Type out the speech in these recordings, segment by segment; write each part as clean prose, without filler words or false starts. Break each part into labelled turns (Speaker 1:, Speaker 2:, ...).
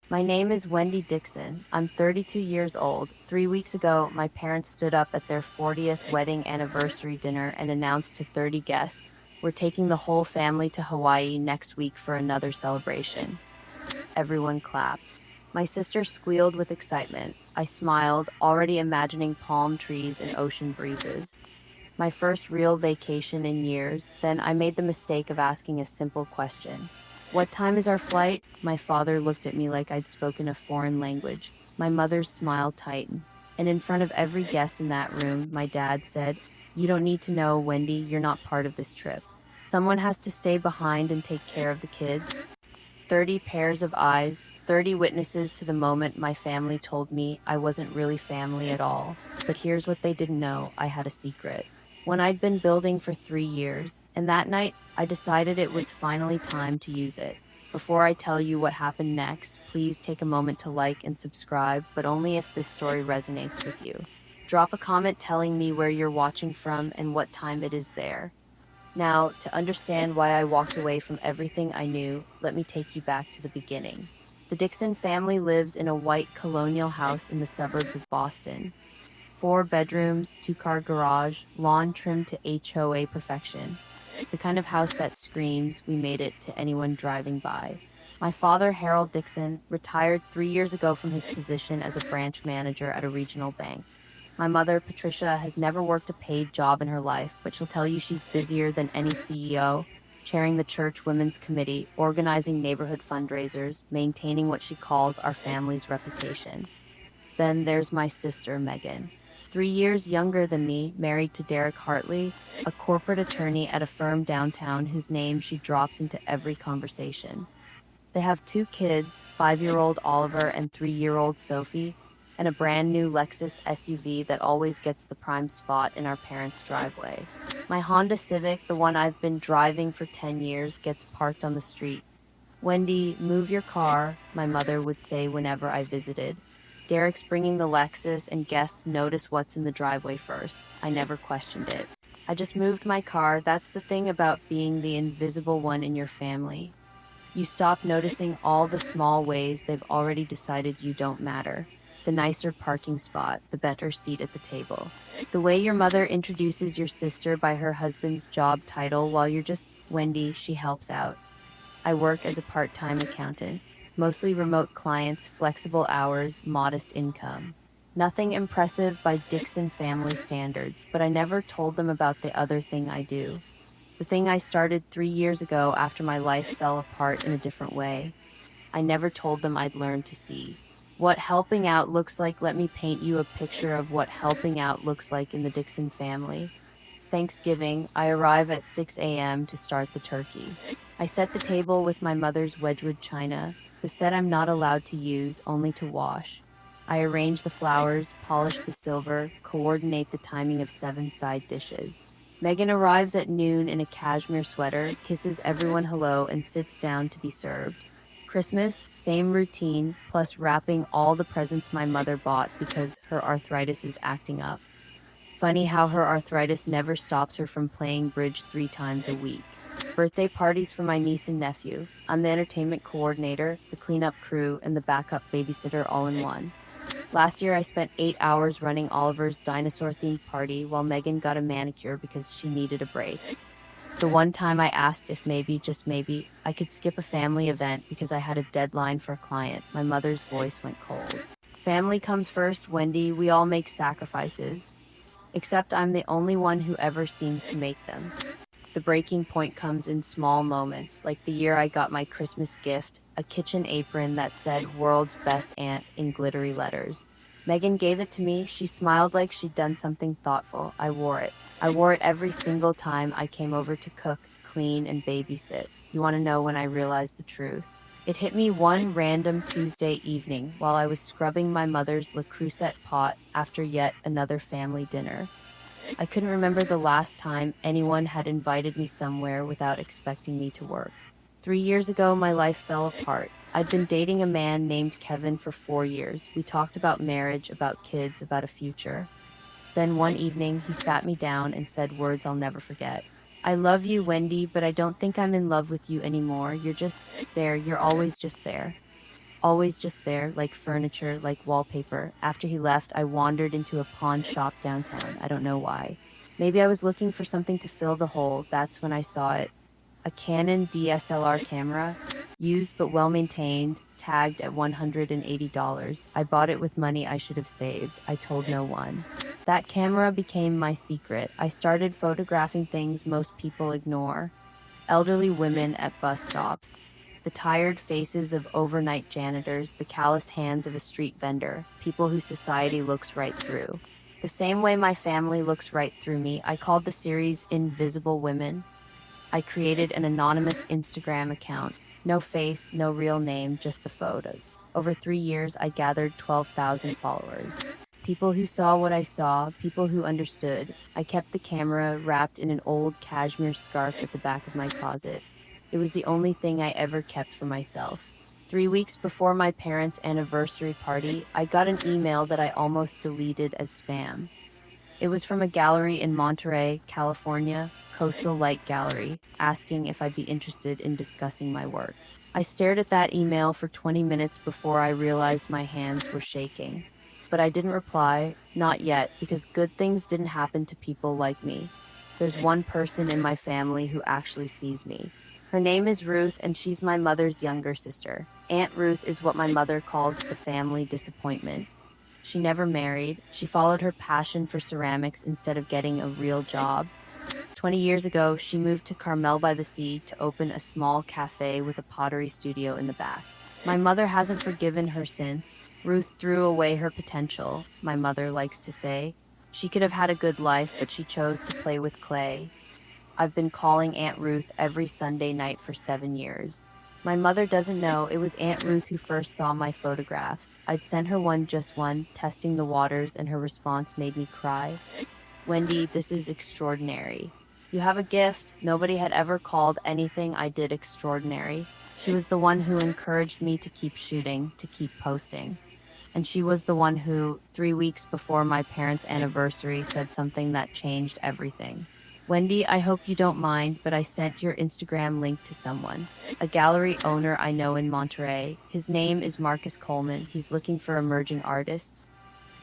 Speaker 1: My name is Wendy Dixon. I'm 32 years old. 3 weeks ago, my parents stood up at their 40th wedding anniversary dinner and announced to 30 guests, "We're taking the whole family to Hawaii next week for another celebration." Everyone clapped. My sister squealed with excitement. I smiled, already imagining palm trees and ocean breezes. My first real vacation in years, then I made the mistake of asking a simple question. "What time is our flight?" My father looked at me like I'd spoken a foreign language. My mother's smile tightened. And in front of every guest in that room, my dad said, "You don't need to know, Wendy, you're not part of this trip. Someone has to stay behind and take care of the kids." 30 pairs of eyes, 30 witnesses to the moment my family told me I wasn't really family at all. But here's what they didn't know: I had a secret. One I'd been building for 3 years, and that night I decided it was finally time to use it. Before I tell you what happened next, please take a moment to like and subscribe, but only if this story resonates with you. Drop a comment telling me where you're watching from and what time it is there. Now, to understand why I walked away from everything I knew, let me take you back to the beginning. The Dixon family lives in a white colonial house in the suburbs of Boston. 4 bedrooms, two-car garage, lawn trimmed to HOA perfection. The kind of house that screams, "We made it," to anyone driving by. My father, Harold Dixon, retired 3 years ago from his position as a branch manager at a regional bank. My mother, Patricia, has never worked a paid job in her life, but she'll tell you she's busier than any CEO, chairing the church women's committee, organizing neighborhood fundraisers, maintaining what she calls our family's reputation. Then there's my sister, Megan. 3 years younger than me, married to Derek Hartley, a corporate attorney at a firm downtown whose name she drops into every conversation. They have 2 kids, 5-year-old Oliver and 3-year-old Sophie, and a brand new Lexus SUV that always gets the prime spot in our parents' driveway. My Honda Civic, the one I've been driving for 10 years, gets parked on the street. "Wendy, move your car," my mother would say whenever I visited. "Derek's bringing the Lexus, and guests notice what's in the driveway first." I never questioned it. I just moved my car. That's the thing about being the invisible one in your family. You stop noticing all the small ways they've already decided you don't matter. The nicer parking spot, the better seat at the table. The way your mother introduces your sister by her husband's job title while you're just Wendy, she helps out. I work as a part-time accountant, mostly remote clients, flexible hours, modest income. Nothing impressive by Dixon family standards, but I never told them about the other thing I do. The thing I started 3 years ago after my life fell apart in a different way. I never told them I'd learned to see what helping out looks like. Let me paint you a picture of what helping out looks like in the Dixon family. Thanksgiving, I arrive at 6 a.m. to start the turkey. I set the table with my mother's Wedgwood china, the set I'm not allowed to use, only to wash. I arrange the flowers, polish the silver, coordinate the timing of 7 side dishes. Megan arrives at noon in a cashmere sweater, kisses everyone hello, and sits down to be served. Christmas, same routine, plus wrapping all the presents my mother bought because her arthritis is acting up. Funny how her arthritis never stops her from playing bridge 3 times a week. Birthday parties for my niece and nephew. I'm the entertainment coordinator, the cleanup crew, and the backup babysitter all in one. Last year, I spent 8 hours running Oliver's dinosaur-themed party while Megan got a manicure because she needed a break. The one time I asked if maybe, just maybe, I could skip a family event because I had a deadline for a client, my mother's voice went cold. "Family comes first, Wendy. We all make sacrifices. Except I'm the only one who ever seems to make them." The breaking point comes in small moments, like the year I got my Christmas gift, a kitchen apron that said "World's Best Aunt" in glittery letters. Megan gave it to me. She smiled like she'd done something thoughtful. I wore it. I wore it every single time I came over to cook, clean, and babysit. You want to know when I realized the truth? It hit me one random Tuesday evening while I was scrubbing my mother's Le Creuset pot after yet another family dinner. I couldn't remember the last time anyone had invited me somewhere without expecting me to work. 3 years ago, my life fell apart. I'd been dating a man named Kevin for 4 years. We talked about marriage, about kids, about a future. Then one evening, he sat me down and said words I'll never forget. "I love you, Wendy, but I don't think I'm in love with you anymore. You're just there. You're always just there." always just there, like furniture, like wallpaper. After he left, I wandered into a pawn shop downtown. I don't know why. Maybe I was looking for something to fill the hole. That's when I saw it. A Canon DSLR camera, used but well maintained, tagged at $180. I bought it with money I should have saved. I told no one. That camera became my secret. I started photographing things most people ignore: elderly women at bus stops, the tired faces of overnight janitors, the calloused hands of a street vendor, people who society looks right through. The same way my family looks right through me. I called the series Invisible Women. I created an anonymous Instagram account. No face, no real name, just the photos. Over 3 years, I gathered 12,000 followers. People who saw what I saw, people who understood. I kept the camera wrapped in an old cashmere scarf at the back of my closet. It was the only thing I ever kept for myself. 3 weeks before my parents' anniversary party, I got an email that I almost deleted as spam. It was from a gallery in Monterey, California, Coastal Light Gallery, asking if I'd be interested in discussing my work. I stared at that email for 20 minutes before I realized my hands were shaking. But I didn't reply, not yet, because good things didn't happen to people like me. There's one person in my family who actually sees me. Her name is Ruth, and she's my mother's younger sister. Aunt Ruth is what my mother calls the family disappointment. She never married. She followed her passion for ceramics instead of getting a real job. 20 years ago, she moved to Carmel by the Sea to open a small cafe with a pottery studio in the back. My mother hasn't forgiven her since. Ruth threw away her potential, my mother likes to say. She could have had a good life, but she chose to play with clay. I've been calling Aunt Ruth every Sunday night for 7 years. My mother doesn't know it was Aunt Ruth who first saw my photographs. I'd sent her one, just one, testing the waters, and her response made me cry. Wendy, this is extraordinary. You have a gift. Nobody had ever called anything I did extraordinary. She was the one who encouraged me to keep shooting, to keep posting. And she was the one who, 3 weeks before my parents' anniversary, said something that changed everything. Wendy, I hope you don't mind, but I sent your Instagram link to someone, a gallery owner I know in Monterey. His name is Marcus Coleman. He's looking for emerging artists.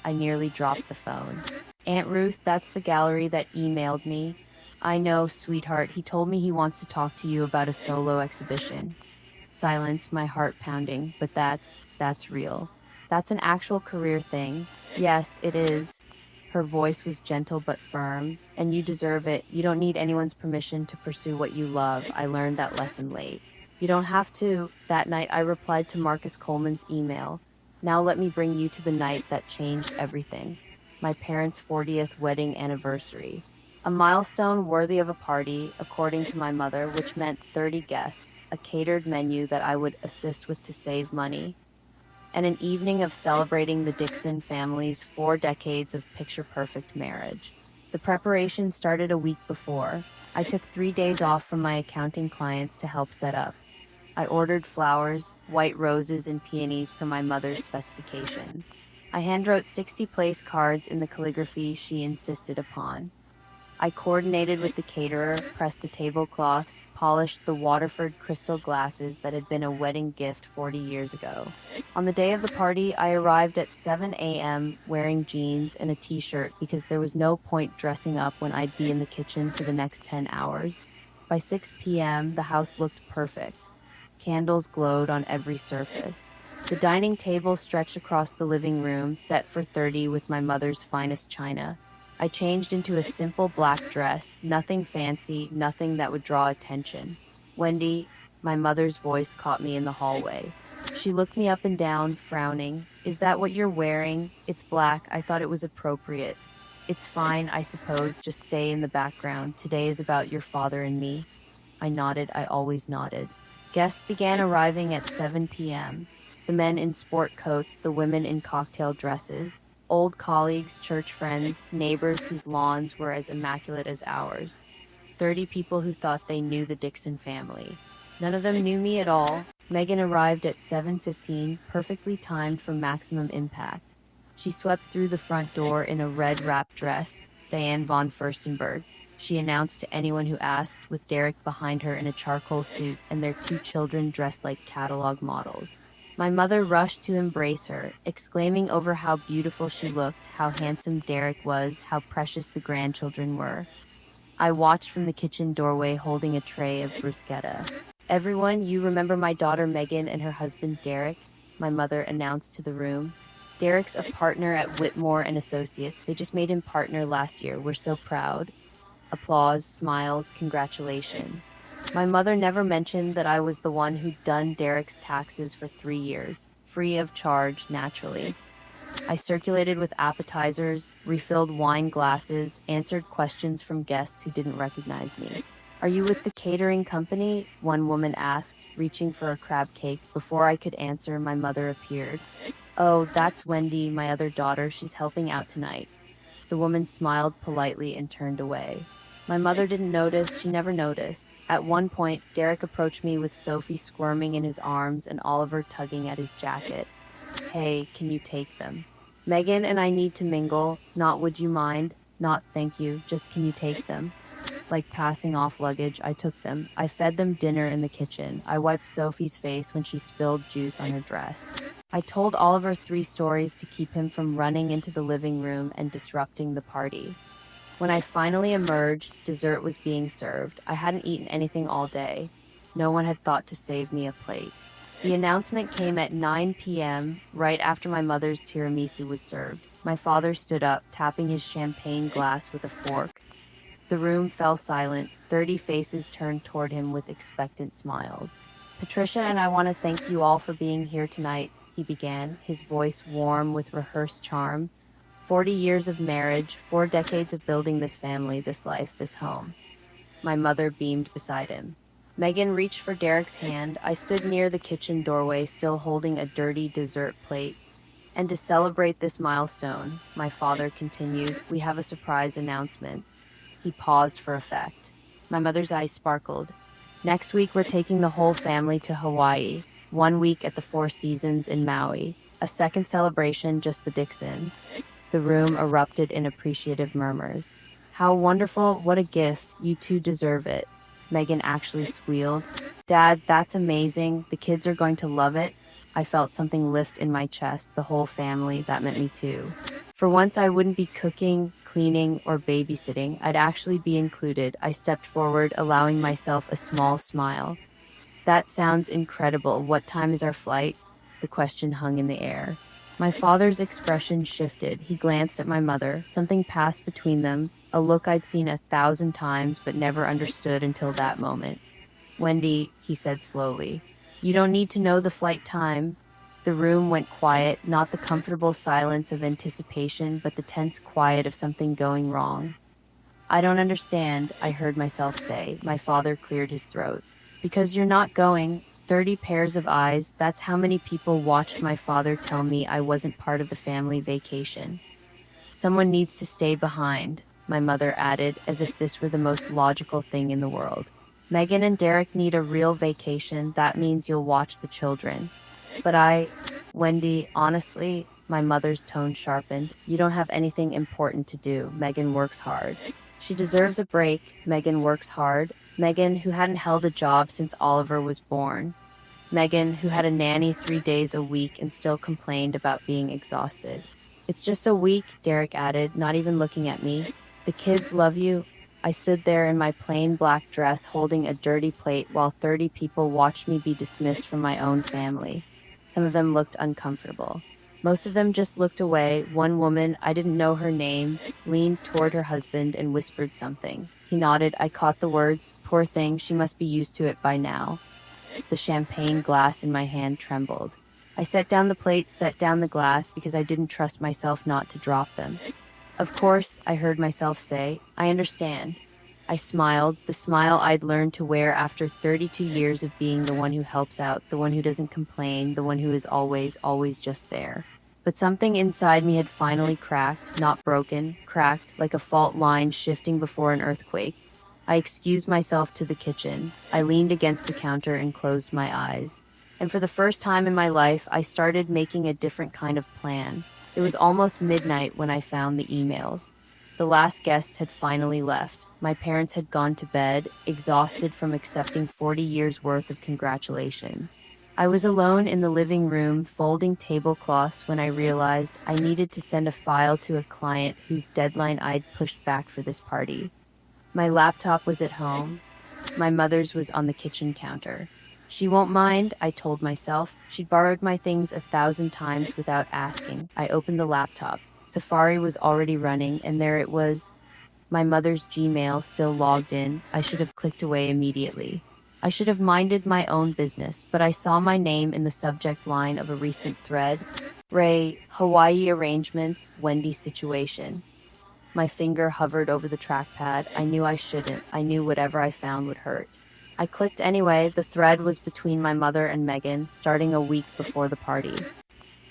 Speaker 1: I nearly dropped the phone. Aunt Ruth, that's the gallery that emailed me. I know, sweetheart. He told me he wants to talk to you about a solo exhibition. Silence, my heart pounding, but that's real. That's an actual career thing. Yes, it is. Her voice was gentle but firm. And you deserve it. You don't need anyone's permission to pursue what you love. I learned that lesson late. You don't have to. That night, I replied to Marcus Coleman's email. Now let me bring you to the night that changed everything. My parents' 40th wedding anniversary. A milestone worthy of a party, according to my mother, which meant 30 guests, a catered menu that I would assist with to save money, and an evening of celebrating the Dixon family's 4 decades of picture-perfect marriage. The preparation started a week before. I took 3 days off from my accounting clients to help set up. I ordered flowers, white roses and peonies per my mother's specifications. I handwrote 60 place cards in the calligraphy she insisted upon. I coordinated with the caterer, pressed the tablecloths, polished the Waterford crystal glasses that had been a wedding gift 40 years ago. On the day of the party, I arrived at 7 a.m. wearing jeans and a t-shirt because there was no point dressing up when I'd be in the kitchen for the next 10 hours. By 6 p.m., the house looked perfect. Candles glowed on every surface. The dining table stretched across the living room, set for 30 with my mother's finest china. I changed into a simple black dress, nothing fancy, nothing that would draw attention. Wendy, my mother's voice caught me in the hallway. She looked me up and down, frowning. Is that what you're wearing? It's black. I thought it was appropriate. It's fine, I suppose. Just stay in the background. Today is about your father and me. I nodded. I always nodded. Guests began arriving at 7 p.m. The men in sport coats, the women in cocktail dresses. Old colleagues, church friends, neighbors whose lawns were as immaculate as ours. 30 people who thought they knew the Dixon family. None of them knew me at all. Megan arrived at 7:15, perfectly timed for maximum impact. She swept through the front door in a red wrap dress, Diane von Furstenberg, she announced to anyone who asked, with Derek behind her in a charcoal suit and their 2 children dressed like catalog models. My mother rushed to embrace her, exclaiming over how beautiful she looked, how handsome Derek was, how precious the grandchildren were. I watched from the kitchen doorway holding a tray of bruschetta. Everyone, you remember my daughter Megan and her husband Derek? My mother announced to the room. Derek's a partner at Whitmore and Associates. They just made him partner last year. We're so proud. Applause, smiles, congratulations. My mother never mentioned that I was the one who'd done Derek's taxes for 3 years, free of charge, naturally. I circulated with appetizers, refilled wine glasses, answered questions from guests who didn't recognize me. Are you with the catering company? One woman asked, reaching for a crab cake. Before I could answer, my mother appeared. Oh, that's Wendy, my other daughter. She's helping out tonight. The woman smiled politely and turned away. My mother didn't notice, she never noticed. At one point, Derek approached me with Sophie squirming in his arms and Oliver tugging at his jacket. Hey, can you take them? Megan and I need to mingle, not would you mind, not thank you, just can you take them? Like passing off luggage, I took them. I fed them dinner in the kitchen. I wiped Sophie's face when she spilled juice on her dress. I told Oliver 3 stories to keep him from running into the living room and disrupting the party. When I finally emerged, dessert was being served. I hadn't eaten anything all day. No one had thought to save me a plate. The announcement came at 9 p.m., right after my mother's tiramisu was served. My father stood up, tapping his champagne glass with a fork. The room fell silent. 30 faces turned toward him with expectant smiles. Patricia and I want to thank you all for being here tonight, he began, his voice warm with rehearsed charm. 40 years of marriage, 4 decades of building this family, this life, this home. My mother beamed beside him. Megan reached for Derek's hand. I stood near the kitchen doorway, still holding a dirty dessert plate. And to celebrate this milestone, my father continued, we have a surprise announcement. He paused for effect. My mother's eyes sparkled. Next week, we're taking the whole family to Hawaii. 1 week at the Four Seasons in Maui. A second celebration, just the Dixons. The room erupted in appreciative murmurs. How wonderful, what a gift, you two deserve it. Megan actually squealed. Dad, that's amazing, the kids are going to love it. I felt something lift in my chest, the whole family, that meant me too. For once, I wouldn't be cooking, cleaning, or babysitting. I'd actually be included. I stepped forward, allowing myself a small smile. That sounds incredible. What time is our flight? The question hung in the air. My father's expression shifted. He glanced at my mother. Something passed between them, a look I'd seen 1,000 times but never understood until that moment. Wendy, he said slowly, you don't need to know the flight time. The room went quiet, not the comfortable silence of anticipation, but the tense quiet of something going wrong. I don't understand, I heard myself say. My father cleared his throat. Because you're not going. 30 pairs of eyes, that's how many people watched my father tell me I wasn't part of the family vacation. Someone needs to stay behind, my mother added, as if this were the most logical thing in the world. Megan and Derek need a real vacation. That means you'll watch the children. But Wendy, honestly, my mother's tone sharpened. You don't have anything important to do. Megan works hard. She deserves a break. Megan works hard. Megan, who hadn't held a job since Oliver was born. Megan, who had a nanny 3 days a week and still complained about being exhausted. It's just a week, Derek added, not even looking at me. The kids love you. I stood there in my plain black dress holding a dirty plate while 30 people watched me be dismissed from my own family. Some of them looked uncomfortable. Most of them just looked away. One woman, I didn't know her name, leaned toward her husband and whispered something. He nodded. I caught the words. Poor thing, she must be used to it by now. The champagne glass in my hand trembled. I set down the plate, set down the glass, because I didn't trust myself not to drop them. Of course, I heard myself say, I understand. I smiled, the smile I'd learned to wear after 32 years of being the one who helps out, the one who doesn't complain, the one who is always, always just there. But something inside me had finally cracked, not broken, cracked, like a fault line shifting before an earthquake. I excused myself to the kitchen. I leaned against the counter and closed my eyes. And for the first time in my life, I started making a different kind of plan. It was almost midnight when I found the emails. The last guests had finally left. My parents had gone to bed, exhausted from accepting 40 years' worth of congratulations. I was alone in the living room folding tablecloths when I realized I needed to send a file to a client whose deadline I'd pushed back for this party. My laptop was at home. My mother's was on the kitchen counter. She won't mind, I told myself. She'd borrowed my things 1,000 times without asking. I opened the laptop. Safari was already running, and there it was. My mother's Gmail still logged in. I should have clicked away immediately. I should have minded my own business, but I saw my name in the subject line of a recent thread. Ray, Hawaii arrangements, Wendy situation. My finger hovered over the trackpad. I knew I shouldn't. I knew whatever I found would hurt. I clicked anyway. The thread was between my mother and Megan, starting a week before the party.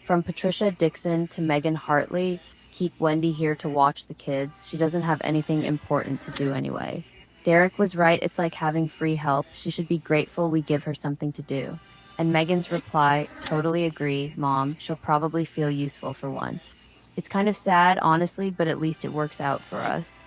Speaker 1: From Patricia Dixon to Megan Hartley, keep Wendy here to watch the kids. She doesn't have anything important to do anyway. Derek was right. It's like having free help. She should be grateful we give her something to do. And Megan's reply, totally agree, Mom. She'll probably feel useful for once. It's kind of sad, honestly, but at least it works out for us.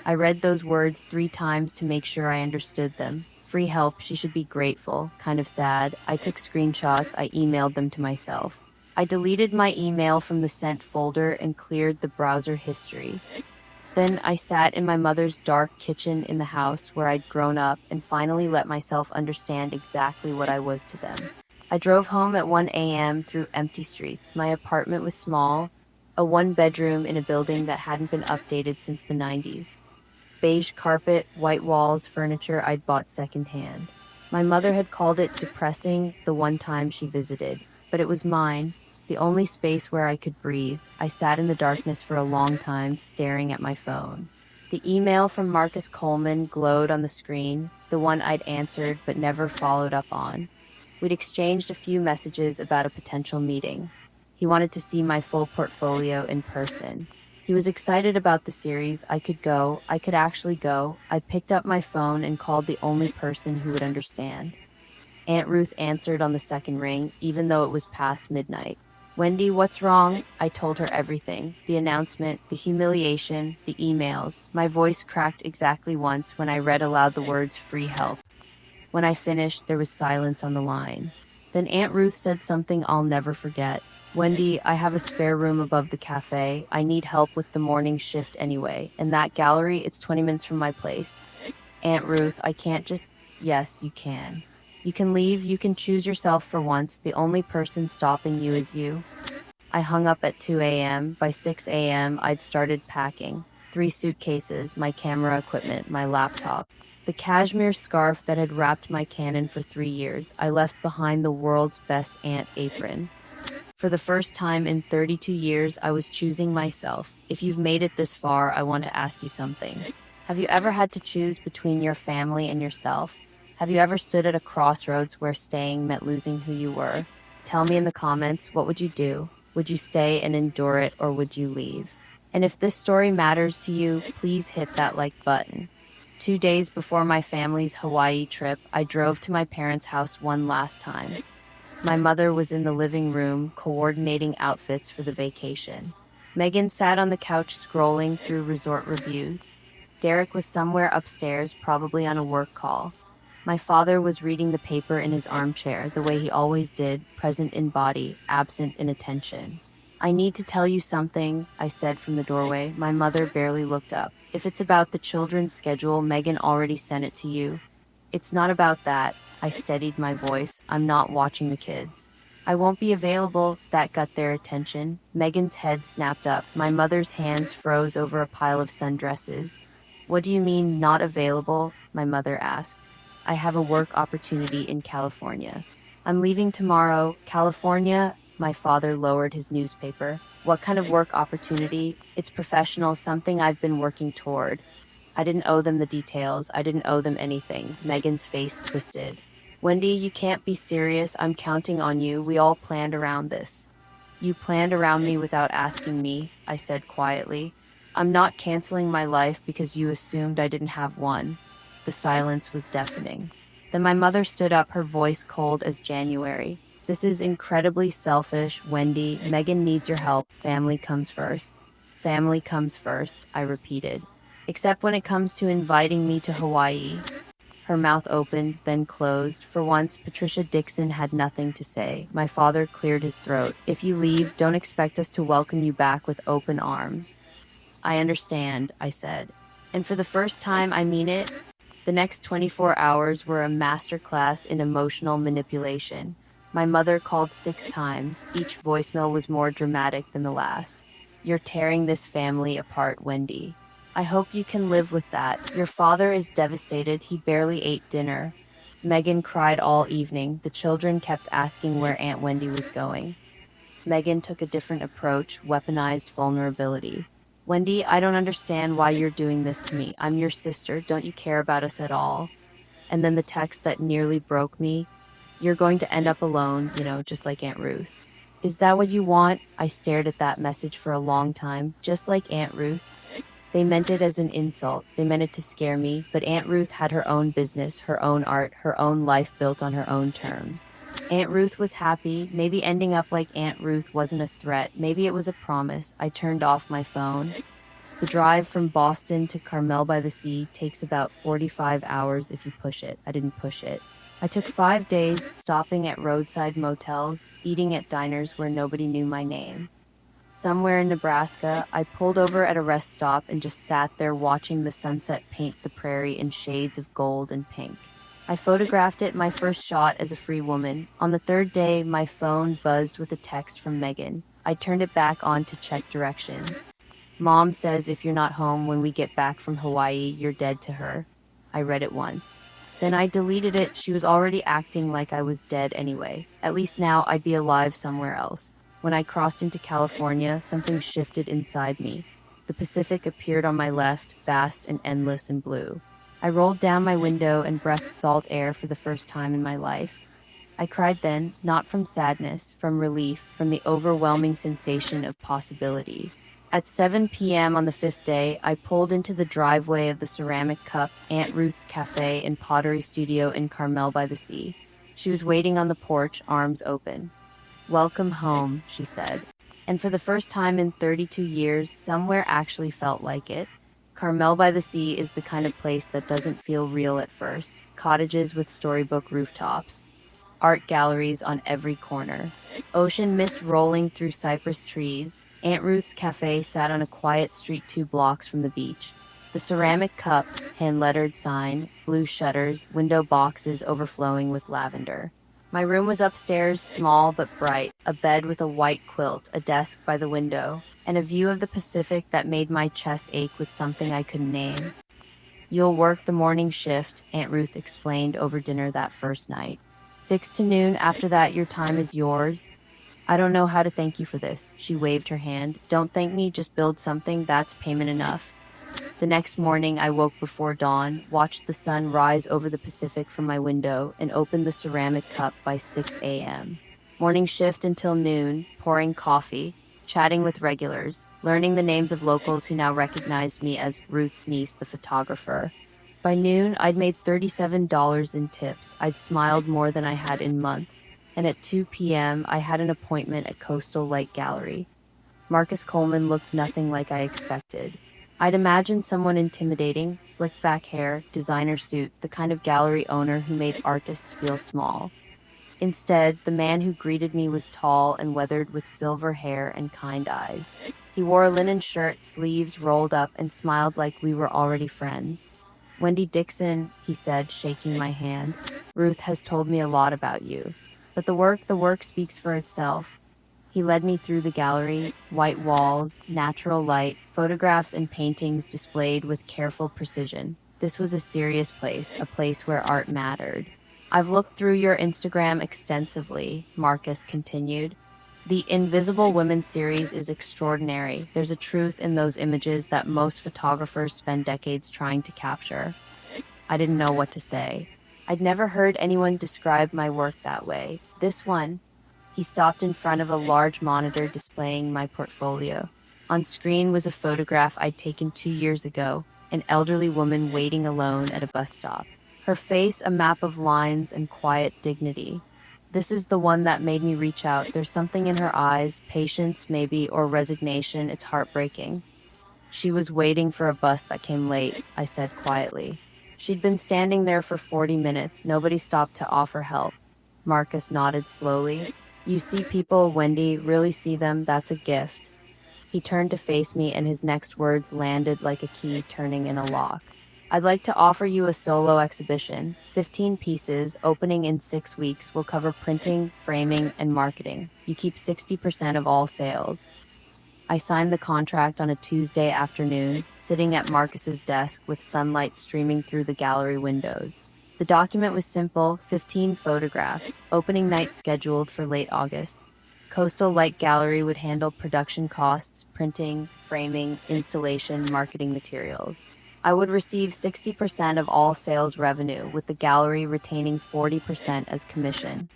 Speaker 1: I read those words 3 times to make sure I understood them. Free help, she should be grateful, kind of sad. I took screenshots, I emailed them to myself. I deleted my email from the sent folder and cleared the browser history. Then I sat in my mother's dark kitchen in the house where I'd grown up and finally let myself understand exactly what I was to them. I drove home at 1 a.m. through empty streets. My apartment was small, a one-bedroom in a building that hadn't been updated since the 90s. Beige carpet, white walls, furniture I'd bought secondhand. My mother had called it depressing the one time she visited, but it was mine, the only space where I could breathe. I sat in the darkness for a long time, staring at my phone. The email from Marcus Coleman glowed on the screen, the one I'd answered but never followed up on. We'd exchanged a few messages about a potential meeting. He wanted to see my full portfolio in person. He was excited about the series. I could go. I could actually go. I picked up my phone and called the only person who would understand. Aunt Ruth answered on the second ring, even though it was past midnight. Wendy, what's wrong? I told her everything. The announcement, the humiliation, the emails. My voice cracked exactly once when I read aloud the words free help. When I finished, there was silence on the line. Then Aunt Ruth said something I'll never forget. Wendy, I have a spare room above the cafe. I need help with the morning shift anyway. And that gallery, it's 20 minutes from my place. Aunt Ruth, I can't just... Yes, you can. You can leave, you can choose yourself for once. The only person stopping you is you. I hung up at 2 a.m. By 6 a.m., I'd started packing. 3 suitcases, my camera equipment, my laptop. The cashmere scarf that had wrapped my Canon for 3 years. I left behind the world's best aunt apron. For the first time in 32 years, I was choosing myself. If you've made it this far, I want to ask you something. Have you ever had to choose between your family and yourself? Have you ever stood at a crossroads where staying meant losing who you were? Tell me in the comments, what would you do? Would you stay and endure it, or would you leave? And if this story matters to you, please hit that like button. 2 days before my family's Hawaii trip, I drove to my parents' house one last time. My mother was in the living room, coordinating outfits for the vacation. Megan sat on the couch scrolling through resort reviews. Derek was somewhere upstairs, probably on a work call. My father was reading the paper in his armchair, the way he always did, present in body, absent in attention. I need to tell you something, I said from the doorway. My mother barely looked up. If it's about the children's schedule, Megan already sent it to you. It's not about that. I steadied my voice. I'm not watching the kids. I won't be available. That got their attention. Megan's head snapped up. My mother's hands froze over a pile of sundresses. What do you mean, not available? My mother asked. I have a work opportunity in California. I'm leaving tomorrow. California? My father lowered his newspaper. What kind of work opportunity? It's professional, something I've been working toward. I didn't owe them the details. I didn't owe them anything. Megan's face twisted. Wendy, you can't be serious. I'm counting on you. We all planned around this. You planned around me without asking me, I said quietly. I'm not canceling my life because you assumed I didn't have one. The silence was deafening. Then my mother stood up, her voice cold as January. This is incredibly selfish, Wendy. Megan needs your help. Family comes first. Family comes first, I repeated. Except when it comes to inviting me to Hawaii. Her mouth opened, then closed. For once, Patricia Dixon had nothing to say. My father cleared his throat. If you leave, don't expect us to welcome you back with open arms. I understand, I said. And for the first time, I mean it. The next 24 hours were a masterclass in emotional manipulation. My mother called 6 times. Each voicemail was more dramatic than the last. You're tearing this family apart, Wendy. I hope you can live with that. Your father is devastated. He barely ate dinner. Megan cried all evening. The children kept asking where Aunt Wendy was going. Megan took a different approach, weaponized vulnerability. Wendy, I don't understand why you're doing this to me. I'm your sister. Don't you care about us at all? And then the text that nearly broke me. You're going to end up alone, just like Aunt Ruth. Is that what you want? I stared at that message for a long time, just like Aunt Ruth. They meant it as an insult. They meant it to scare me, but Aunt Ruth had her own business, her own art, her own life built on her own terms. Aunt Ruth was happy. Maybe ending up like Aunt Ruth wasn't a threat. Maybe it was a promise. I turned off my phone. The drive from Boston to Carmel by the Sea takes about 45 hours if you push it. I didn't push it. I took 5 days stopping at roadside motels, eating at diners where nobody knew my name. Somewhere in Nebraska, I pulled over at a rest stop and just sat there watching the sunset paint the prairie in shades of gold and pink. I photographed it, my first shot as a free woman. On the third day, my phone buzzed with a text from Megan. I turned it back on to check directions. Mom says if you're not home when we get back from Hawaii, you're dead to her. I read it once. Then I deleted it. She was already acting like I was dead anyway. At least now I'd be alive somewhere else. When I crossed into California, something shifted inside me. The Pacific appeared on my left, vast and endless and blue. I rolled down my window and breathed salt air for the first time in my life. I cried then, not from sadness, from relief, from the overwhelming sensation of possibility. At 7 p.m. on the fifth day, I pulled into the driveway of the Ceramic Cup, Aunt Ruth's Cafe and Pottery Studio in Carmel by the Sea. She was waiting on the porch, arms open. Welcome home, she said. And for the first time in 32 years, somewhere actually felt like it. Carmel by the Sea is the kind of place that doesn't feel real at first. Cottages with storybook rooftops. Art galleries on every corner. Ocean mist rolling through cypress trees. Aunt Ruth's Cafe sat on a quiet street 2 blocks from the beach. The Ceramic Cup, hand-lettered sign, blue shutters, window boxes overflowing with lavender. My room was upstairs, small but bright, a bed with a white quilt, a desk by the window, and a view of the Pacific that made my chest ache with something I couldn't name. You'll work the morning shift, Aunt Ruth explained over dinner that first night. 6 to noon, after that your time is yours. I don't know how to thank you for this. She waved her hand. Don't thank me, just build something, that's payment enough. The next morning, I woke before dawn, watched the sun rise over the Pacific from my window, and opened the Ceramic Cup by 6 a.m. Morning shift until noon, pouring coffee, chatting with regulars, learning the names of locals who now recognized me as Ruth's niece, the photographer. By noon, I'd made $37 in tips. I'd smiled more than I had in months. And at 2 p.m., I had an appointment at Coastal Light Gallery. Marcus Coleman looked nothing like I expected. I'd imagined someone intimidating, slick back hair, designer suit, the kind of gallery owner who made artists feel small. Instead, the man who greeted me was tall and weathered with silver hair and kind eyes. He wore a linen shirt, sleeves rolled up, and smiled like we were already friends. Wendy Dixon, he said, shaking my hand. Ruth has told me a lot about you. But the work speaks for itself. He led me through the gallery, white walls, natural light, photographs and paintings displayed with careful precision. This was a serious place, a place where art mattered. I've looked through your Instagram extensively, Marcus continued. The Invisible Women series is extraordinary. There's a truth in those images that most photographers spend decades trying to capture. I didn't know what to say. I'd never heard anyone describe my work that way. This one. He stopped in front of a large monitor displaying my portfolio. On screen was a photograph I'd taken 2 years ago, an elderly woman waiting alone at a bus stop. Her face a map of lines and quiet dignity. This is the one that made me reach out. There's something in her eyes, patience maybe, or resignation. It's heartbreaking. She was waiting for a bus that came late, I said quietly. She'd been standing there for 40 minutes. Nobody stopped to offer help. Marcus nodded slowly. You see people, Wendy, really see them. That's a gift. He turned to face me, and his next words landed like a key turning in a lock. I'd like to offer you a solo exhibition. 15 pieces, opening in 6 weeks, will cover printing, framing, and marketing. You keep 60% of all sales. I signed the contract on a Tuesday afternoon, sitting at Marcus's desk with sunlight streaming through the gallery windows. The document was simple: 15 photographs, opening night scheduled for late August. Coastal Light Gallery would handle production costs, printing, framing, installation, marketing materials. I would receive 60% of all sales revenue, with the gallery retaining 40% as commission.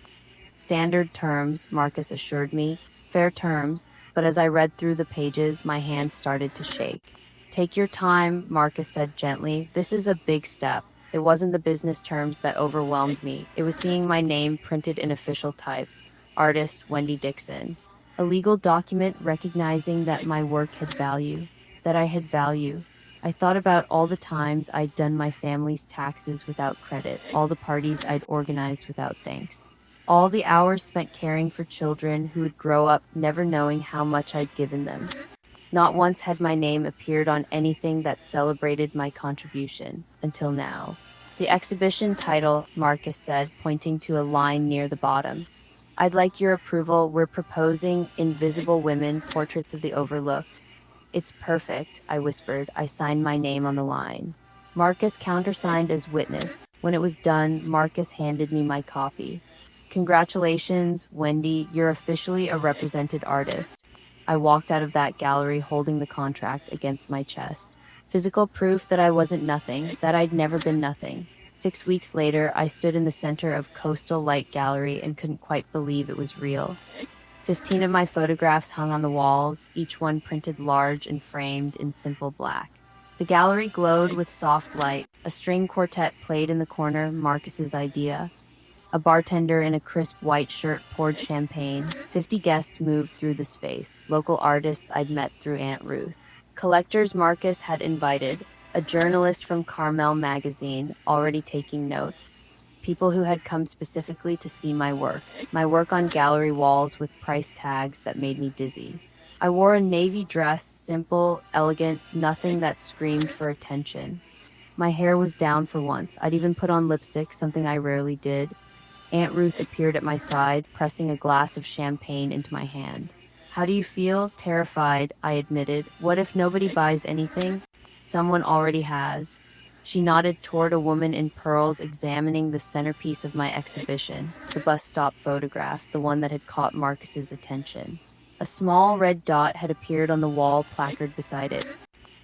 Speaker 1: Standard terms, Marcus assured me. Fair terms, but as I read through the pages, my hands started to shake. Take your time, Marcus said gently. This is a big step. It wasn't the business terms that overwhelmed me. It was seeing my name printed in official type. Artist Wendy Dixon. A legal document recognizing that my work had value, that I had value. I thought about all the times I'd done my family's taxes without credit, all the parties I'd organized without thanks. All the hours spent caring for children who would grow up never knowing how much I'd given them. Not once had my name appeared on anything that celebrated my contribution, until now. The exhibition title, Marcus said, pointing to a line near the bottom. I'd like your approval. We're proposing Invisible Women, Portraits of the Overlooked. It's perfect, I whispered. I signed my name on the line. Marcus countersigned as witness. When it was done, Marcus handed me my copy. Congratulations, Wendy, you're officially a represented artist. I walked out of that gallery holding the contract against my chest. Physical proof that I wasn't nothing, that I'd never been nothing. 6 weeks later, I stood in the center of Coastal Light Gallery and couldn't quite believe it was real. 15 of my photographs hung on the walls, each one printed large and framed in simple black. The gallery glowed with soft light. A string quartet played in the corner, Marcus's idea. A bartender in a crisp white shirt poured champagne. 50 guests moved through the space, local artists I'd met through Aunt Ruth. Collectors Marcus had invited, a journalist from Carmel magazine, already taking notes. People who had come specifically to see my work on gallery walls with price tags that made me dizzy. I wore a navy dress, simple, elegant, nothing that screamed for attention. My hair was down for once. I'd even put on lipstick, something I rarely did. Aunt Ruth appeared at my side, pressing a glass of champagne into my hand. How do you feel? Terrified, I admitted. What if nobody buys anything? Someone already has. She nodded toward a woman in pearls examining the centerpiece of my exhibition, the bus stop photograph, the one that had caught Marcus's attention. A small red dot had appeared on the wall placard beside it.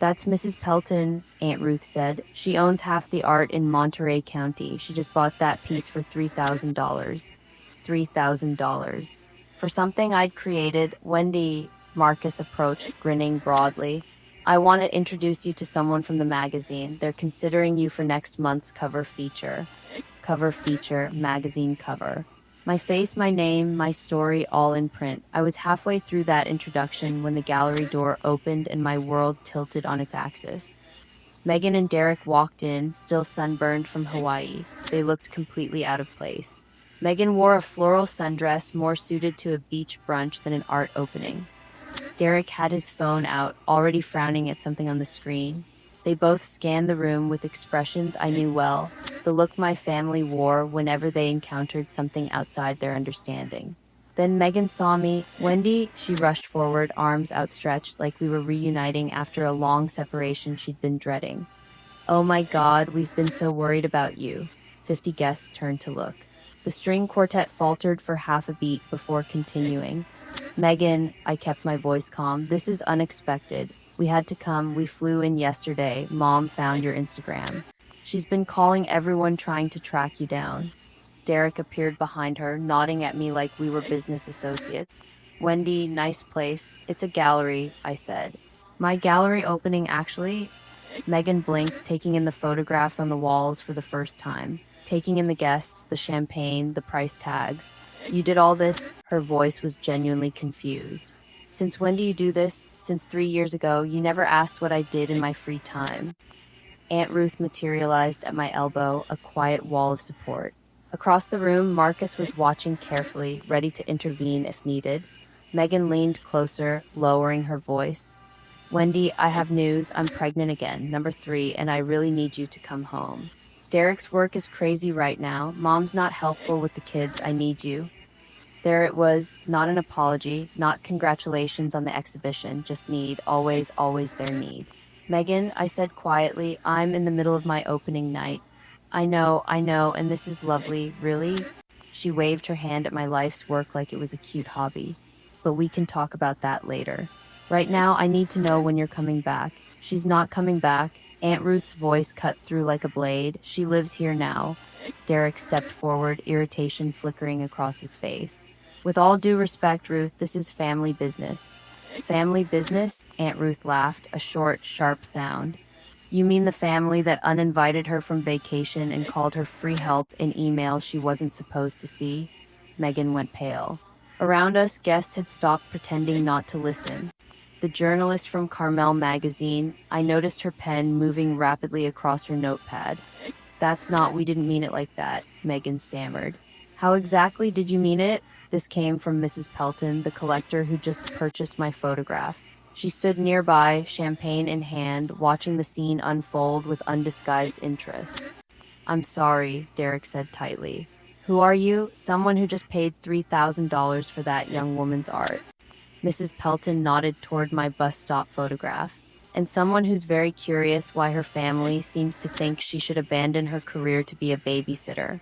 Speaker 1: That's Mrs. Pelton, Aunt Ruth said. She owns half the art in Monterey County. She just bought that piece for $3,000. $3,000. For something I'd created, Wendy, Marcus approached, grinning broadly. I want to introduce you to someone from the magazine. They're considering you for next month's cover feature. Cover feature, magazine cover. My face, my name, my story, all in print. I was halfway through that introduction when the gallery door opened and my world tilted on its axis. Megan and Derek walked in, still sunburned from Hawaii. They looked completely out of place. Megan wore a floral sundress more suited to a beach brunch than an art opening. Derek had his phone out, already frowning at something on the screen. They both scanned the room with expressions I knew well, the look my family wore whenever they encountered something outside their understanding. Then Megan saw me. Wendy, she rushed forward, arms outstretched like we were reuniting after a long separation she'd been dreading. Oh my God, we've been so worried about you. 50 guests turned to look. The string quartet faltered for half a beat before continuing. Megan, I kept my voice calm. This is unexpected. We had to come. We flew in yesterday. Mom found your Instagram. She's been calling everyone trying to track you down. Derek appeared behind her, nodding at me like we were business associates. Wendy, nice place. It's a gallery, I said. My gallery opening, actually? Megan blinked, taking in the photographs on the walls for the first time, taking in the guests, the champagne, the price tags. You did all this? Her voice was genuinely confused. Since when do you do this? Since 3 years ago. You never asked what I did in my free time. Aunt Ruth materialized at my elbow, a quiet wall of support. Across the room, Marcus was watching carefully, ready to intervene if needed. Megan leaned closer, lowering her voice. Wendy, I have news. I'm pregnant again, number 3, and I really need you to come home. Derek's work is crazy right now. Mom's not helpful with the kids. I need you. There it was, not an apology, not congratulations on the exhibition, just need, always, always their need. Megan, I said quietly, I'm in the middle of my opening night. I know, and this is lovely, really? She waved her hand at my life's work like it was a cute hobby. But we can talk about that later. Right now, I need to know when you're coming back. She's not coming back. Aunt Ruth's voice cut through like a blade. She lives here now. Derek stepped forward, irritation flickering across his face. With all due respect, Ruth, this is family business. Family business? Aunt Ruth laughed, a short, sharp sound. You mean the family that uninvited her from vacation and called her free help in emails she wasn't supposed to see? Megan went pale. Around us, guests had stopped pretending not to listen. The journalist from Carmel magazine, I noticed her pen moving rapidly across her notepad. We didn't mean it like that, Megan stammered. How exactly did you mean it? This came from Mrs. Pelton, the collector who just purchased my photograph. She stood nearby, champagne in hand, watching the scene unfold with undisguised interest. I'm sorry, Derek said tightly. Who are you? Someone who just paid $3,000 for that young woman's art. Mrs. Pelton nodded toward my bus stop photograph. And someone who's very curious why her family seems to think she should abandon her career to be a babysitter.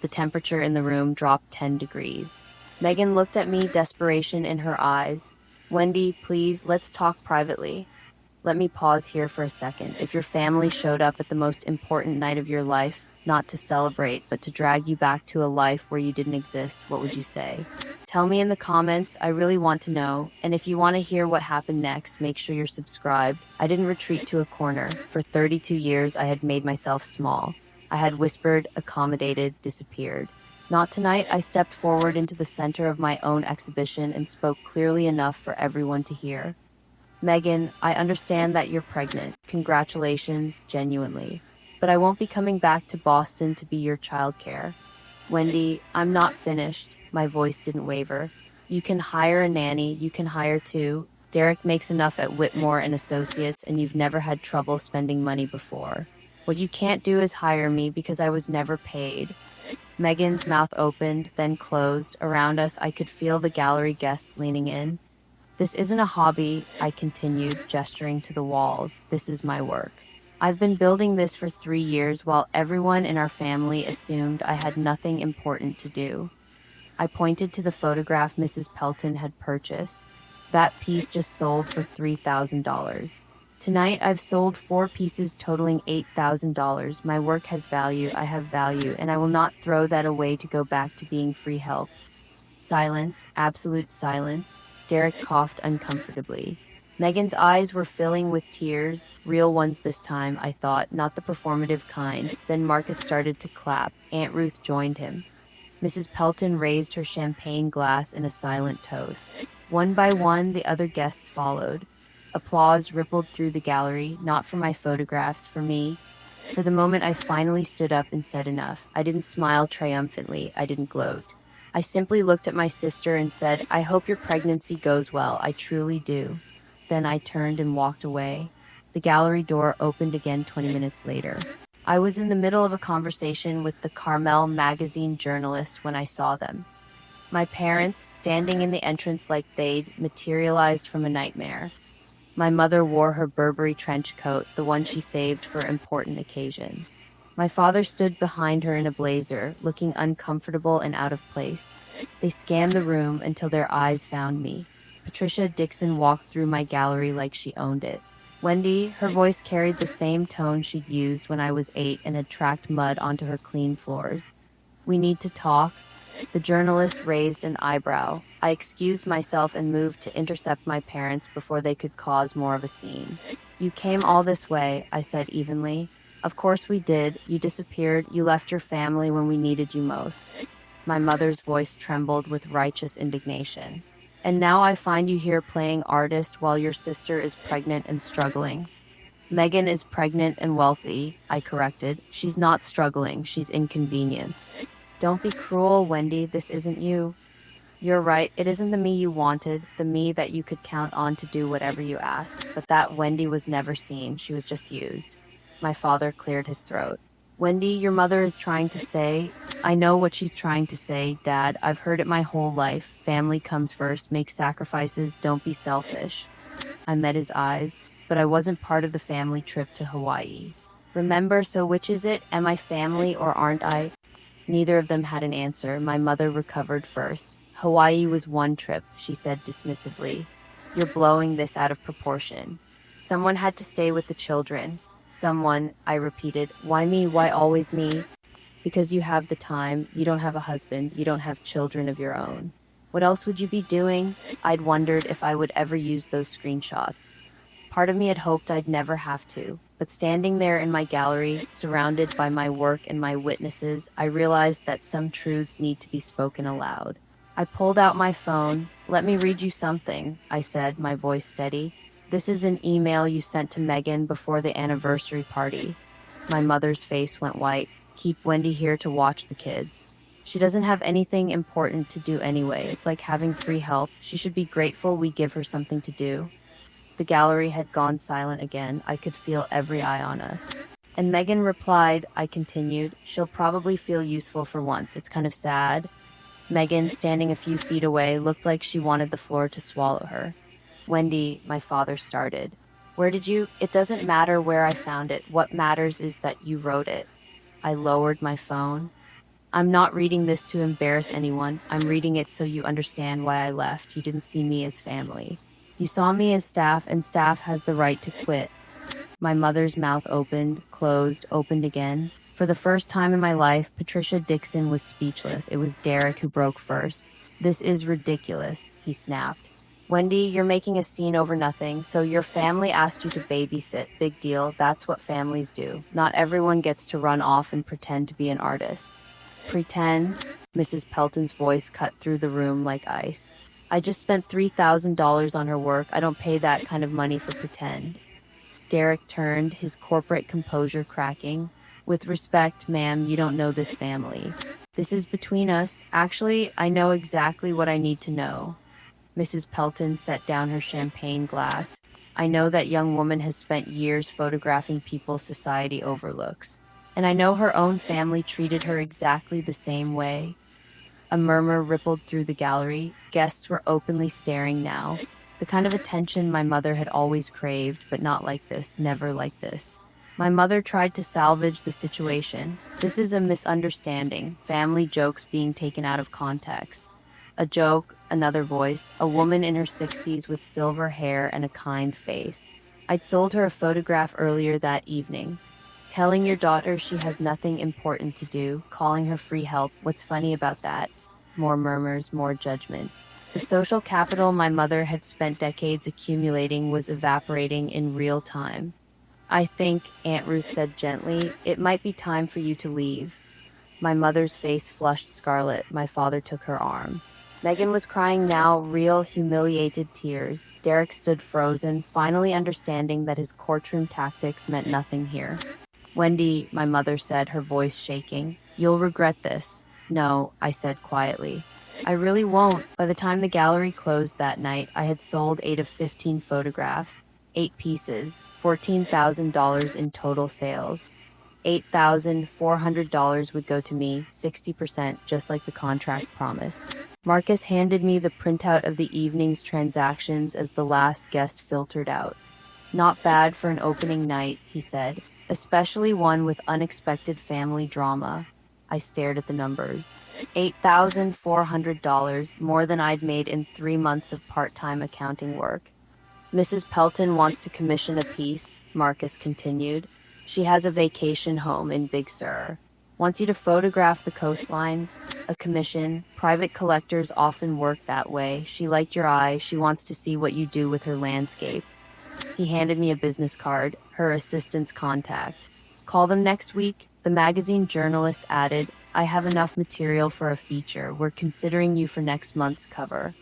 Speaker 1: The temperature in the room dropped 10 degrees. Megan looked at me, desperation in her eyes. Wendy, please, let's talk privately. Let me pause here for a second. If your family showed up at the most important night of your life, not to celebrate, but to drag you back to a life where you didn't exist, what would you say? Tell me in the comments. I really want to know. And if you want to hear what happened next, make sure you're subscribed. I didn't retreat to a corner. For 32 years, I had made myself small. I had whispered, accommodated, disappeared. Not tonight. I stepped forward into the center of my own exhibition and spoke clearly enough for everyone to hear. Megan, I understand that you're pregnant. Congratulations, genuinely. But I won't be coming back to Boston to be your childcare. Wendy, I'm not finished. My voice didn't waver. You can hire a nanny. You can hire two. Derek makes enough at Whitmore and Associates, and you've never had trouble spending money before. What you can't do is hire me because I was never paid. Megan's mouth opened, then closed. Around us, I could feel the gallery guests leaning in. This isn't a hobby, I continued, gesturing to the walls. This is my work. I've been building this for 3 years while everyone in our family assumed I had nothing important to do. I pointed to the photograph Mrs. Pelton had purchased. That piece just sold for $3,000. Tonight, I've sold 4 pieces totaling $8,000. My work has value, I have value, and I will not throw that away to go back to being free help. Silence, absolute silence. Derek coughed uncomfortably. Megan's eyes were filling with tears, real ones this time, I thought, not the performative kind. Then Marcus started to clap. Aunt Ruth joined him. Mrs. Pelton raised her champagne glass in a silent toast. One by one, the other guests followed. Applause rippled through the gallery, not for my photographs, for me. For the moment, I finally stood up and said enough. I didn't smile triumphantly. I didn't gloat. I simply looked at my sister and said, I hope your pregnancy goes well. I truly do. Then I turned and walked away. The gallery door opened again 20 minutes later. I was in the middle of a conversation with the Carmel magazine journalist when I saw them. My parents, standing in the entrance like they'd materialized from a nightmare. My mother wore her Burberry trench coat, the one she saved for important occasions. My father stood behind her in a blazer, looking uncomfortable and out of place. They scanned the room until their eyes found me. Patricia Dixon walked through my gallery like she owned it. Wendy, her voice carried the same tone she'd used when I was 8 and had tracked mud onto her clean floors. We need to talk. The journalist raised an eyebrow. I excused myself and moved to intercept my parents before they could cause more of a scene. You came all this way, I said evenly. Of course we did. You disappeared. You left your family when we needed you most. My mother's voice trembled with righteous indignation. And now I find you here playing artist while your sister is pregnant and struggling. Megan is pregnant and wealthy, I corrected. She's not struggling, she's inconvenienced. Don't be cruel, Wendy, this isn't you. You're right, it isn't the me you wanted, the me that you could count on to do whatever you asked, but that Wendy was never seen, she was just used. My father cleared his throat. Wendy, your mother is trying to say, I know what she's trying to say, Dad. I've heard it my whole life. Family comes first, make sacrifices, don't be selfish. I met his eyes, but I wasn't part of the family trip to Hawaii. Remember, so which is it? Am I family or aren't I? Neither of them had an answer. My mother recovered first. Hawaii was one trip, she said dismissively. You're blowing this out of proportion. Someone had to stay with the children. Someone, I repeated. Why me? Why always me? Because you have the time, you don't have a husband, you don't have children of your own. What else would you be doing? I'd wondered if I would ever use those screenshots. Part of me had hoped I'd never have to, but standing there in my gallery, surrounded by my work and my witnesses, I realized that some truths need to be spoken aloud. I pulled out my phone. Let me read you something, I said, my voice steady. This is an email you sent to Megan before the anniversary party. My mother's face went white. Keep Wendy here to watch the kids. She doesn't have anything important to do anyway. It's like having free help. She should be grateful we give her something to do. The gallery had gone silent again. I could feel every eye on us. And Megan replied, I continued, she'll probably feel useful for once. It's kind of sad. Megan, standing a few feet away, looked like she wanted the floor to swallow her. Wendy, my father started. Where did you? It doesn't matter where I found it. What matters is that you wrote it. I lowered my phone. I'm not reading this to embarrass anyone. I'm reading it so you understand why I left. You didn't see me as family. You saw me as staff, and staff has the right to quit. My mother's mouth opened, closed, opened again. For the first time in my life, Patricia Dixon was speechless. It was Derek who broke first. This is ridiculous, he snapped. Wendy, you're making a scene over nothing. So your family asked you to babysit. Big deal. That's what families do. Not everyone gets to run off and pretend to be an artist. Pretend? Mrs. Pelton's voice cut through the room like ice. I just spent $3,000 on her work. I don't pay that kind of money for pretend. Derek turned, his corporate composure cracking. With respect, ma'am, you don't know this family. This is between us. Actually, I know exactly what I need to know. Mrs. Pelton set down her champagne glass. I know that young woman has spent years photographing people society overlooks. And I know her own family treated her exactly the same way. A murmur rippled through the gallery. Guests were openly staring now. The kind of attention my mother had always craved, but not like this, never like this. My mother tried to salvage the situation. This is a misunderstanding, family jokes being taken out of context. A joke, another voice, a woman in her 60s with silver hair and a kind face. I'd sold her a photograph earlier that evening. Telling your daughter she has nothing important to do, calling her free help, what's funny about that? More murmurs, more judgment. The social capital my mother had spent decades accumulating was evaporating in real time. I think, Aunt Ruth said gently, it might be time for you to leave. My mother's face flushed scarlet. My father took her arm. Megan was crying now, real, humiliated tears. Derek stood frozen, finally understanding that his courtroom tactics meant nothing here. Wendy, my mother said, her voice shaking, you'll regret this. No, I said quietly. I really won't. By the time the gallery closed that night, I had sold 8 of 15 photographs, 8 pieces, $14,000 in total sales. $8,400 would go to me, 60%, just like the contract promised. Marcus handed me the printout of the evening's transactions as the last guest filtered out. Not bad for an opening night, he said, especially one with unexpected family drama. I stared at the numbers. $8,400, more than I'd made in 3 months of part-time accounting work. Mrs. Pelton wants to commission a piece, Marcus continued. She has a vacation home in Big Sur. Wants you to photograph the coastline. A commission. Private collectors often work that way. She liked your eye. She wants to see what you do with her landscape. He handed me a business card, her assistant's contact. Call them next week, the magazine journalist added. I have enough material for a feature. We're considering you for next month's cover.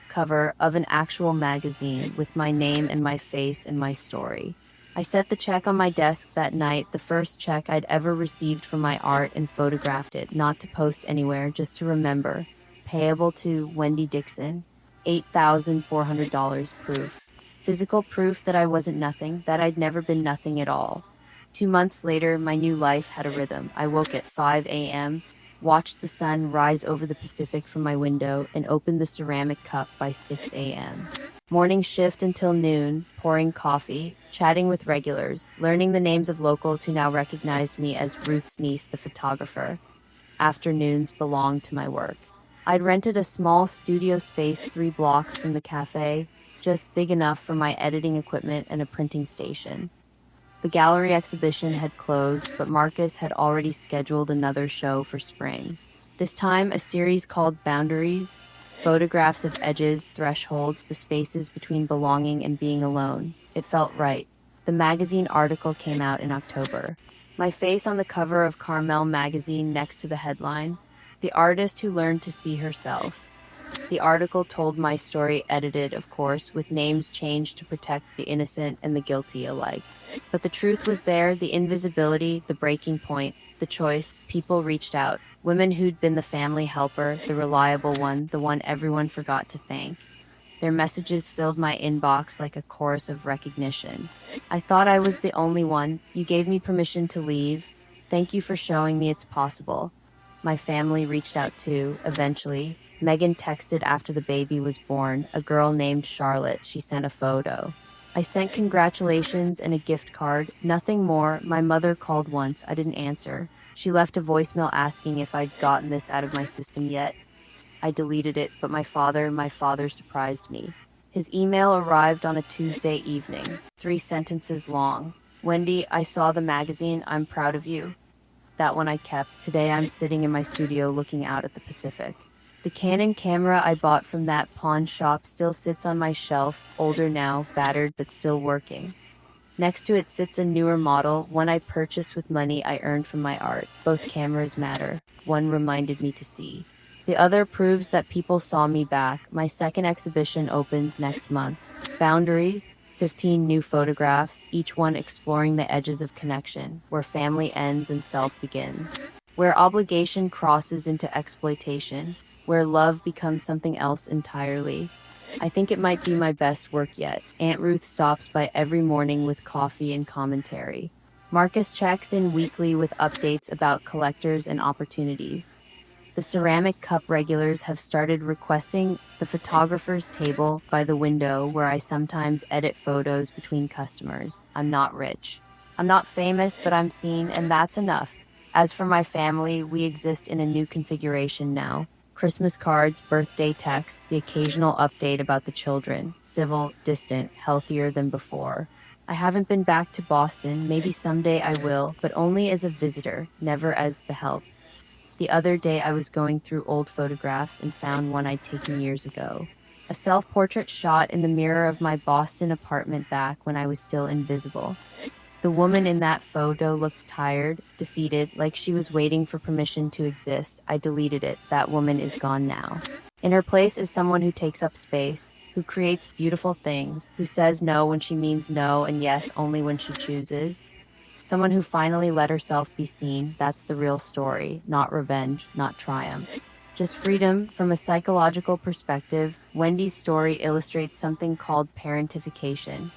Speaker 1: Cover of an actual magazine with my name and my face and my story. I set the check on my desk that night, the first check I'd ever received for my art, and photographed it, not to post anywhere, just to remember. Payable to Wendy Dixon, $8,400 proof. Physical proof that I wasn't nothing, that I'd never been nothing at all. 2 months later, my new life had a rhythm. I woke at 5 a.m., watched the sun rise over the Pacific from my window, and opened the ceramic cup by 6 a.m. Morning shift until noon, pouring coffee, chatting with regulars, learning the names of locals who now recognized me as Ruth's niece, the photographer. Afternoons belonged to my work. I'd rented a small studio space 3 blocks from the cafe, just big enough for my editing equipment and a printing station. The gallery exhibition had closed, but Marcus had already scheduled another show for spring. This time, a series called Boundaries, photographs of edges, thresholds, the spaces between belonging and being alone. It felt right. The magazine article came out in October. My face on the cover of Carmel magazine next to the headline, "The Artist Who Learned to See Herself." The article told my story, edited, of course, with names changed to protect the innocent and the guilty alike. But the truth was there, the invisibility, the breaking point, the choice. People reached out. Women who'd been the family helper, the reliable one, the one everyone forgot to thank. Their messages filled my inbox like a chorus of recognition. I thought I was the only one. "You gave me permission to leave. Thank you for showing me it's possible." My family reached out too, eventually. Megan texted after the baby was born, a girl named Charlotte. She sent a photo. I sent congratulations and a gift card, nothing more. My mother called once. I didn't answer. She left a voicemail asking if I'd gotten this out of my system yet. I deleted it, but my father surprised me. His email arrived on a Tuesday evening, 3 sentences long. "Wendy, I saw the magazine. I'm proud of you." That one I kept. Today I'm sitting in my studio looking out at the Pacific. The Canon camera I bought from that pawn shop still sits on my shelf, older now, battered but still working. Next to it sits a newer model, one I purchased with money I earned from my art. Both cameras matter. One reminded me to see. The other proves that people saw me back. My second exhibition opens next month. Boundaries, 15 new photographs, each one exploring the edges of connection, where family ends and self begins, where obligation crosses into exploitation, where love becomes something else entirely. I think it might be my best work yet. Aunt Ruth stops by every morning with coffee and commentary. Marcus checks in weekly with updates about collectors and opportunities. The ceramic cup regulars have started requesting the photographer's table by the window where I sometimes edit photos between customers. I'm not rich. I'm not famous, but I'm seen, and that's enough. As for my family, we exist in a new configuration now. Christmas cards, birthday texts, the occasional update about the children. Civil, distant, healthier than before. I haven't been back to Boston. Maybe someday I will, but only as a visitor, never as the help. The other day I was going through old photographs and found one I'd taken years ago. A self-portrait shot in the mirror of my Boston apartment back when I was still invisible. The woman in that photo looked tired, defeated, like she was waiting for permission to exist. I deleted it. That woman is gone now. In her place is someone who takes up space, who creates beautiful things, who says no when she means no and yes only when she chooses. Someone who finally let herself be seen. That's the real story, not revenge, not triumph. Just freedom. From a psychological perspective, Wendy's story illustrates something called parentification.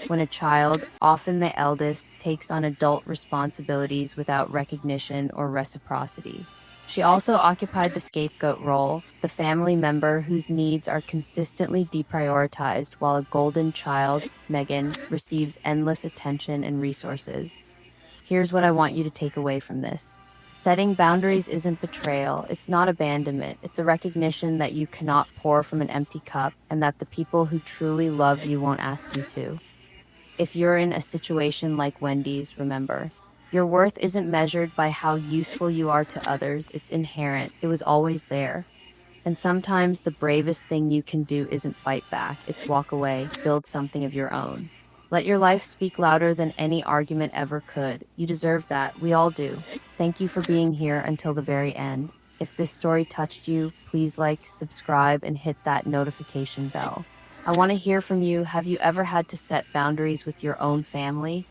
Speaker 1: When a child, often the eldest, takes on adult responsibilities without recognition or reciprocity. She also occupied the scapegoat role, the family member whose needs are consistently deprioritized while a golden child, Megan, receives endless attention and resources. Here's what I want you to take away from this. Setting boundaries isn't betrayal, it's not abandonment, it's the recognition that you cannot pour from an empty cup and that the people who truly love you won't ask you to. If you're in a situation like Wendy's, remember, your worth isn't measured by how useful you are to others, it's inherent, it was always there. And sometimes the bravest thing you can do isn't fight back, it's walk away, build something of your own. Let your life speak louder than any argument ever could. You deserve that. We all do. Thank you for being here until the very end. If this story touched you, please like, subscribe, and hit that notification bell. I want to hear from you. Have you ever had to set boundaries with your own family?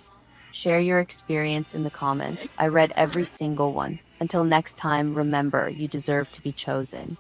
Speaker 1: Share your experience in the comments. I read every single one. Until next time, remember, you deserve to be chosen.